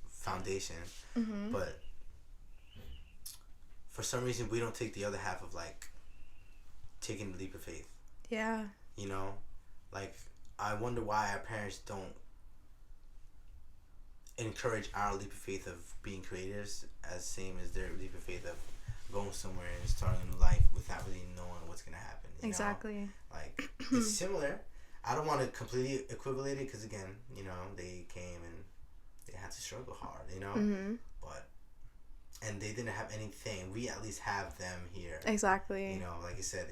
foundation, but for some reason we don't take the other half of like taking the leap of faith. Yeah. Like I wonder why our parents don't encourage our leap of faith of being creators as same as their leap of faith of going somewhere and starting a new life without really knowing what's gonna happen. Exactly. Like it's similar. I don't want to completely equivalent it because again, they came and they had to struggle hard, but and they didn't have anything. We at least have them here. Exactly. Like you said,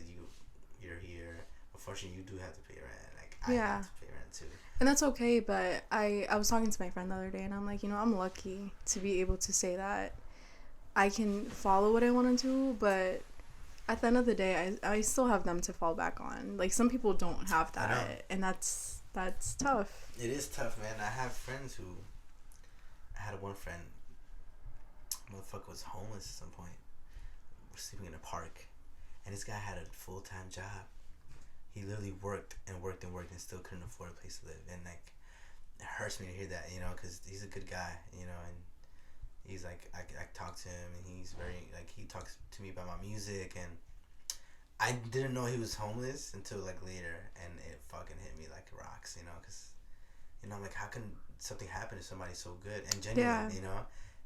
you're here. Unfortunately, you do have to pay rent. Like I have to pay rent too. And that's okay, but I was talking to my friend the other day, and I'm like, I'm lucky to be able to say that I can follow what I want to do, but at the end of the day, I still have them to fall back on. Like, some people don't have that, and that's tough. It is tough, man. I have friends who... I had one friend, motherfucker was homeless at some point. We're sleeping in a park, and this guy had a full-time job. He literally worked and still couldn't afford a place to live. And, like, it hurts me to hear that, because he's a good guy, and he's, like, I talk to him, and he's very, like, he talks to me about my music, and I didn't know he was homeless until, like, later, and it fucking hit me like rocks, because, I'm like, how can something happen to somebody so good and genuine,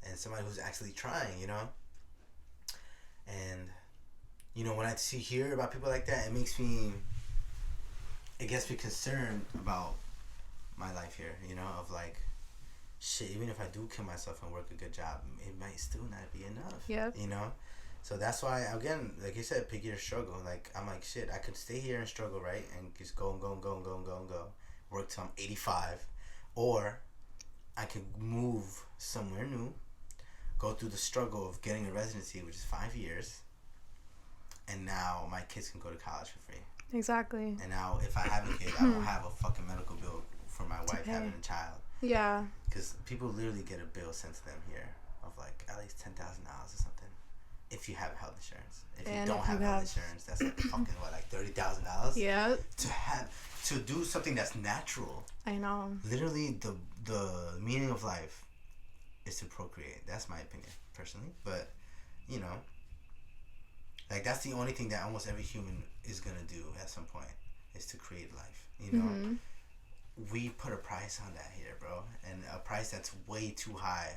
and somebody who's actually trying, and, when I hear about people like that, it gets me concerned about my life here, of like, shit, even if I do kill myself and work a good job, it might still not be enough. Yep. So that's why, again, like you said, pick your struggle. Like, I'm like, shit, I could stay here and struggle, right? And just go. Work till I'm 85. Or I could move somewhere new, go through the struggle of getting a residency, which is 5 years, and now my kids can go to college for free. Exactly. And now, if I have a kid, I don't have a fucking medical bill for my wife having a child. Yeah. Because people literally get a bill sent to them here of like at least $10,000 or something. if you have health insurance. If you don't have health insurance, that's like fucking what, like $30,000? Yeah. To do something that's natural. I know. Literally, the meaning of life is to procreate. That's my opinion, personally. But, you know, like, that's the only thing that almost every human is gonna do at some point, is to create life. You know, we put a price on that here, bro, and a price that's way too high,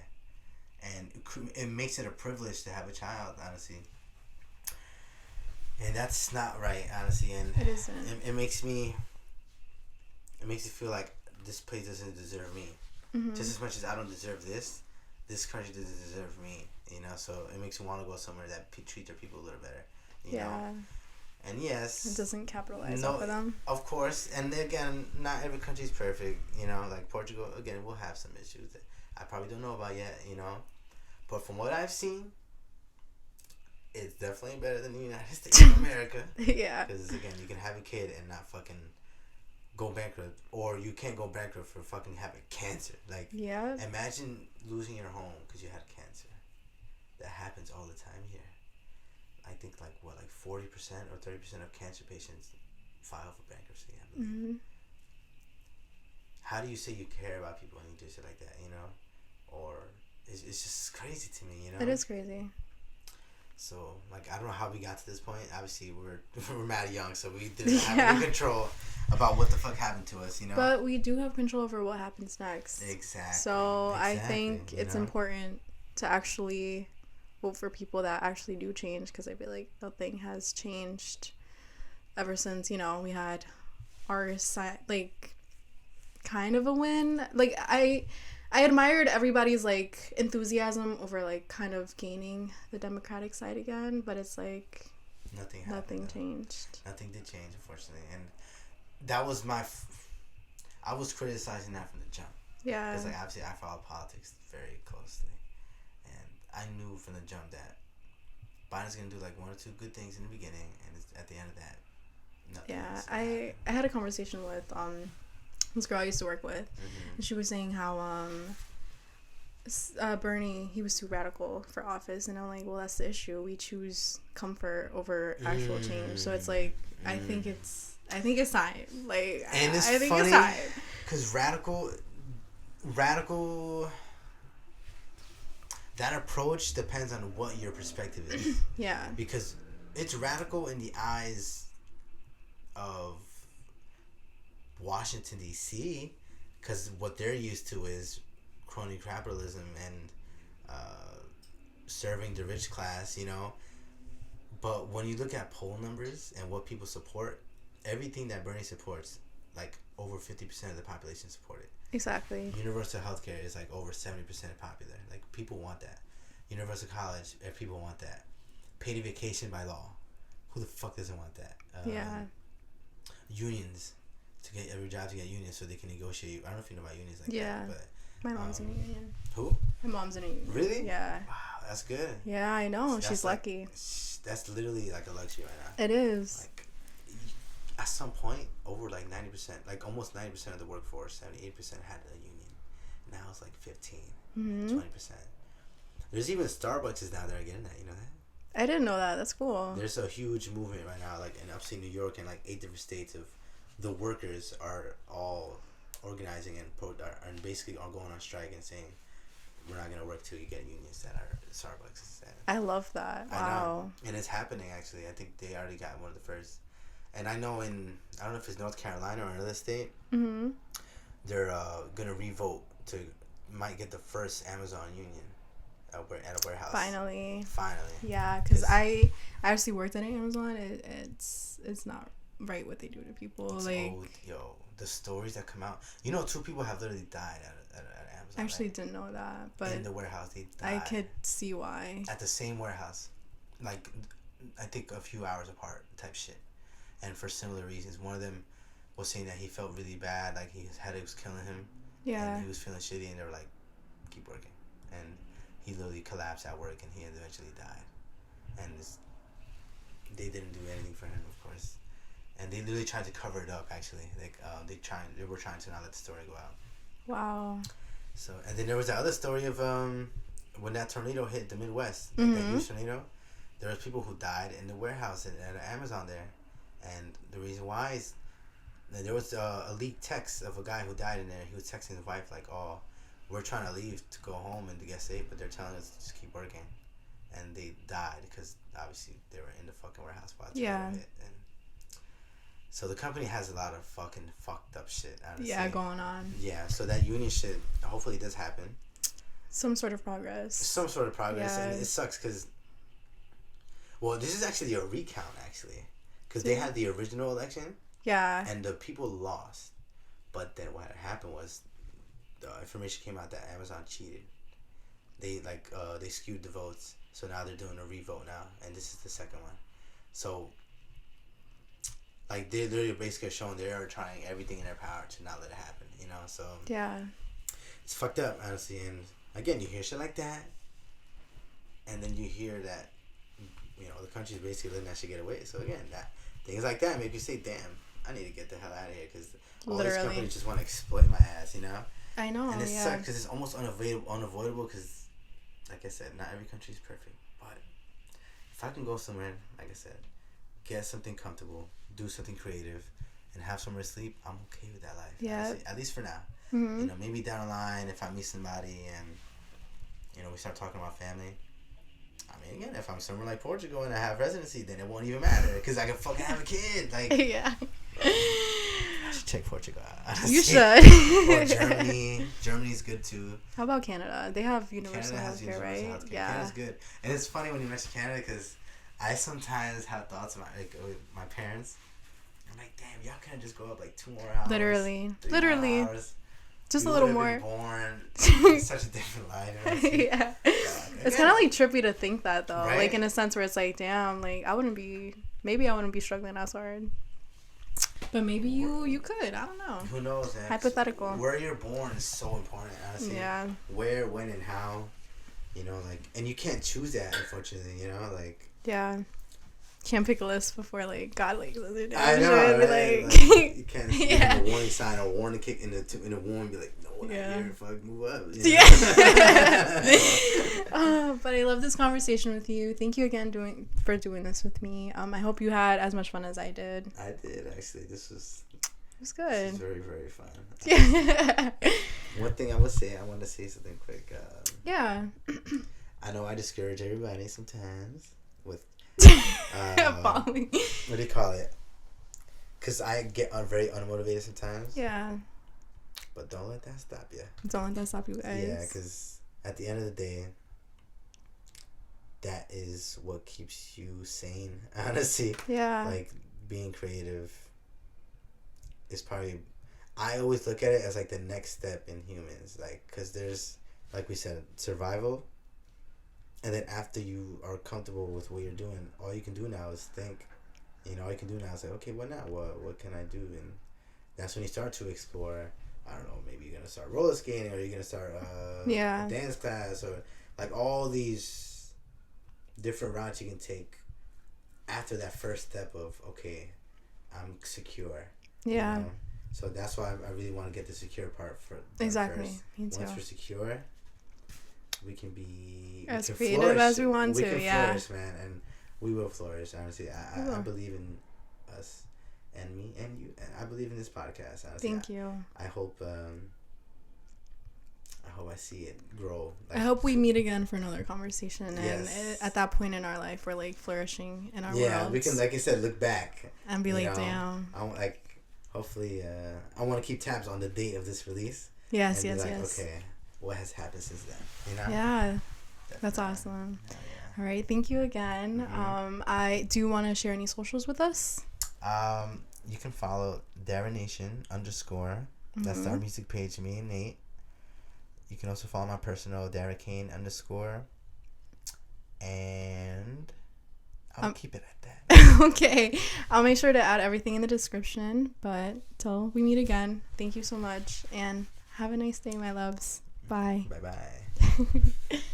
and it makes it a privilege to have a child, honestly. And that's not right, honestly. And it isn't. It makes me feel like this place doesn't deserve me. Just as much as I don't deserve this country doesn't deserve me. You know, so it makes me want to go somewhere that treat their people a little better. You know? And yes, it doesn't capitalize off of them. Of course, and again, not every country is perfect. You know, like Portugal, again, will have some issues that I probably don't know about yet. You know, but from what I've seen, it's definitely better than the United States of America. Yeah. Because again, you can have a kid and not fucking go bankrupt, or you can't go bankrupt for fucking having cancer. Like, imagine losing your home because you had cancer. That happens all the time here. I think like 40% or 30% of cancer patients file for bankruptcy, I believe. How do you say you care about people when you do shit like that, you know? Or it's just crazy to me, you know? It is crazy. So, like, I don't know how we got to this point. Obviously, we're mad young, so we didn't have any control about what the fuck happened to us, you know? But we do have control over what happens next. Exactly. So, I think it's important to actually vote for people that actually do change, because I feel like nothing has changed ever since, you know, we had our side, like, kind of a win. Like, I admired everybody's, like, enthusiasm over, like, kind of gaining the Democratic side again, but it's like nothing changed. Nothing did change, unfortunately. And that was I was criticizing that from the jump. Yeah. Because, like, obviously I follow politics very closely. And I knew from the jump that Biden's going to do, like, one or two good things in the beginning, and at the end of that, nothing. Yeah, I had a conversation with this girl I used to work with, and she was saying how Bernie, he was too radical for office, and I'm like, well, that's the issue. We choose comfort over actual change. So it's like, I think it's time. Like, and it's I think funny, it's time. because radical, that approach depends on what your perspective is. Yeah. Because it's radical in the eyes of Washington, D.C., because what they're used to is crony capitalism and serving the rich class, you know. But when you look at poll numbers and what people support, everything that Bernie supports, like over 50% of the population support it. Exactly. Universal healthcare is like over 70% popular. Like, people want that. Universal college, people want that. Paid vacation by law. Who the fuck doesn't want that? Yeah. Unions. To get every job to get unions so they can negotiate. I don't know if you know about unions like that. But my mom's in a union. Who? My mom's in a union. Really? Yeah. Wow, that's good. Yeah, I know. She's lucky. That's literally like a luxury right now. It is. Like, at some point, over like 90%, like almost 90% of the workforce, 78% had a union. Now it's like 15, 20%. There's even Starbucks is now there getting that. You know that? I didn't know that. That's cool. There's a huge movement right now, like in upstate New York and like 8 different states, of the workers are all organizing and basically are going on strike and saying, we're not going to work till you get unions that are Starbucks. I love that. Wow. I know. And it's happening, actually. I think they already got one of the first. And I know I don't know if it's North Carolina or another state, they're going to revote might get the first Amazon union at a warehouse. Finally. Yeah, because I actually worked at Amazon. It's not right what they do to people. It's like, old. Yo, the stories that come out. You know, 2 people have literally died at Amazon. I actually didn't know that, but in the warehouse they died. I could see why. At the same warehouse, like, I think a few hours apart, type shit, and for similar reasons. One of them was saying that he felt really bad, like his headache was killing him. Yeah. And he was feeling shitty, and they were like, keep working. And he literally collapsed at work, and he eventually died. And they didn't do anything for him, of course. And they literally tried to cover it up, actually. Like, they were trying to not let the story go out. Wow. So, and then there was that other story of when that tornado hit the Midwest, like that huge tornado, there was people who died in the warehouse at Amazon there, and the reason why is there was a leaked text of a guy who died in there. He was texting his wife like, "Oh, we're trying to leave to go home and to get safe, but they're telling us to just keep working," and they died because obviously they were in the fucking warehouse while yeah. And so the company has a lot of fucking fucked up shit. Honestly. Yeah, going on. Yeah, so that union shit hopefully does happen. Some sort of progress. Yeah. And it sucks because, well, this is actually a recount actually, because they had the original election. Yeah. And the people lost, but then what happened was, the information came out that Amazon cheated. They they skewed the votes, so now they're doing a revote now, and this is the second one. So, like they're basically showing they are trying everything in their power to not let it happen. You know, so yeah, it's fucked up honestly. And again, you hear shit like that, and then you hear that, the country's basically letting that shit get away. So again, that things like that make you say, "Damn, I need to get the hell out of here," because all these companies just want to exploit my ass, I know, and it sucks because it's almost unavoidable because, like I said, not every country is perfect. But if I can go somewhere, like I said, get something comfortable, do something creative, and have somewhere to sleep, I'm okay with that life. Yeah. Honestly, at least for now. Mm-hmm. Maybe down the line, if I meet somebody and, we start talking about family. I mean, again, if I'm somewhere like Portugal and I have residency, then it won't even matter because I can fucking have a kid. Like, yeah. I should check Portugal out. Honestly. You should. Or Germany. Germany's good too. How about Canada? They have universal healthcare, right? Healthcare. Yeah. Canada's good. And it's funny when you mention Canada because I sometimes have thoughts about with my parents. I'm like, damn, y'all couldn't just go up like 2 more hours. Literally. Hours. Just a little more. Born. It's such a different life. Yeah. It's kind of like trippy to think that though, right? Like in a sense where it's like, damn, like I wouldn't be struggling as hard. But maybe you could. I don't know. Who knows? Man? Hypothetical. Where you're born is so important, honestly. Yeah. Where, when, and how. And you can't choose that, unfortunately. Yeah. Can't pick a list before God says it. I know, right? Like you can't see a warning sign or warning kick in the warning. Be like, no, not here. Fuck, move up. Yeah. But I love this conversation with you. Thank you again for doing this with me. I hope you had as much fun as I did. I did actually. It was good. This was very, very fun. Yeah. One thing I want to say something quick. Yeah. I know I discourage everybody sometimes with following. What do you call it? Because I get very unmotivated sometimes. Yeah. But don't let that stop you. Don't let that stop you, guys. Yeah, because at the end of the day, that is what keeps you sane, honestly. Yeah. Like, being creative is probably... I always look at it as, the next step in humans. Because there's, like we said, survival. And then after you are comfortable with what you're doing, all you can do now is think. All you can do now is say, okay, what now? What can I do? And that's when you start to explore... I don't know, maybe you're going to start roller skating or you're going to start a dance class or all these different routes you can take after that first step of, okay, I'm secure. Yeah. So that's why I really want to get the secure part exactly. First. Me too. Once we're secure, we can be as creative as we want to. We can flourish, man, and we will flourish. Honestly, I believe in us. And me and you, and I believe in this podcast. Honestly. Thank you. I hope I see it grow. I hope we meet again for another conversation, and at that point in our life, we're flourishing in our world. Yeah, we can, like you said, look back and be damn. Hopefully, I want to keep tabs on the date of this release. Yes, and yes. Okay, what has happened since then? Yeah, Definitely. that's awesome. Yeah. All right, thank you again. Mm-hmm. I do want to share any socials with us. You can follow Darination _. That's our music page, me and Nate. You can also follow my personal Darikane _ and I'll keep it at that. Okay. I'll make sure to add everything in the description. But till we meet again, thank you so much and have a nice day, my loves. Bye. Bye-bye.